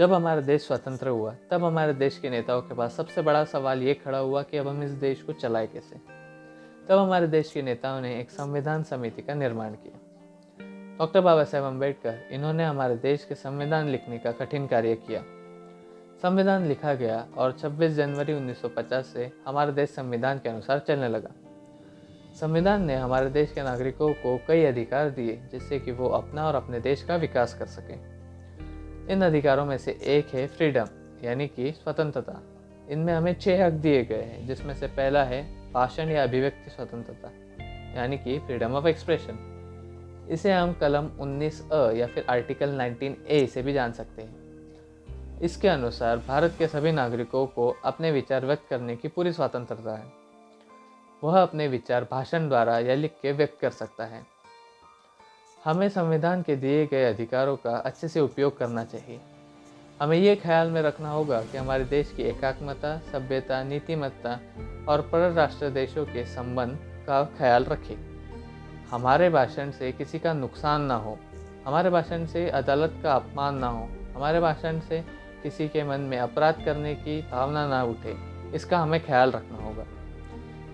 जब हमारा देश स्वतंत्र हुआ तब हमारे देश के नेताओं के पास सबसे बड़ा सवाल ये खड़ा हुआ कि अब हम इस देश को चलाएं कैसे। तब हमारे देश के नेताओं ने एक संविधान समिति का निर्माण किया। डॉक्टर बाबा साहेब अम्बेडकर, इन्होंने हमारे देश के संविधान लिखने का कठिन कार्य किया। संविधान लिखा गया और 26 जनवरी 1950 से हमारा देश संविधान के अनुसार चलने लगा। संविधान ने हमारे देश के नागरिकों को कई अधिकार दिए जिससे कि वो अपना और अपने देश का विकास कर सकें। इन अधिकारों में से एक है फ्रीडम, यानी कि स्वतंत्रता। इनमें हमें 6 हक दिए गए हैं, जिसमें से पहला है भाषण या अभिव्यक्ति स्वतंत्रता, यानी कि फ्रीडम ऑफ एक्सप्रेशन। इसे हम कलम 19A या फिर आर्टिकल 19A से भी जान सकते हैं। इसके अनुसार भारत के सभी नागरिकों को अपने विचार व्यक्त करने की पूरी स्वतंत्रता है। वह अपने विचार भाषण द्वारा या लिख के व्यक्त कर सकता है। हमें संविधान के दिए गए अधिकारों का अच्छे से उपयोग करना चाहिए। हमें ये ख्याल में रखना होगा कि हमारे देश की एकात्मता, सभ्यता, नीतिमत्ता और परराष्ट्र देशों के संबंध का ख्याल रखें। हमारे भाषण से किसी का नुकसान ना हो, हमारे भाषण से अदालत का अपमान ना हो, हमारे भाषण से किसी के मन में अपराध करने की भावना ना उठे, इसका हमें ख्याल रखना होगा।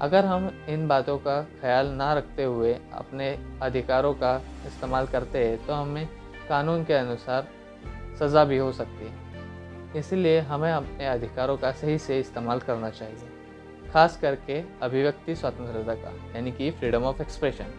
अगर हम इन बातों का ख्याल ना रखते हुए अपने अधिकारों का इस्तेमाल करते हैं तो हमें कानून के अनुसार सज़ा भी हो सकती है। इसलिए हमें अपने अधिकारों का सही से इस्तेमाल करना चाहिए, खास करके अभिव्यक्ति स्वतंत्रता का, यानी कि फ्रीडम ऑफ एक्सप्रेशन।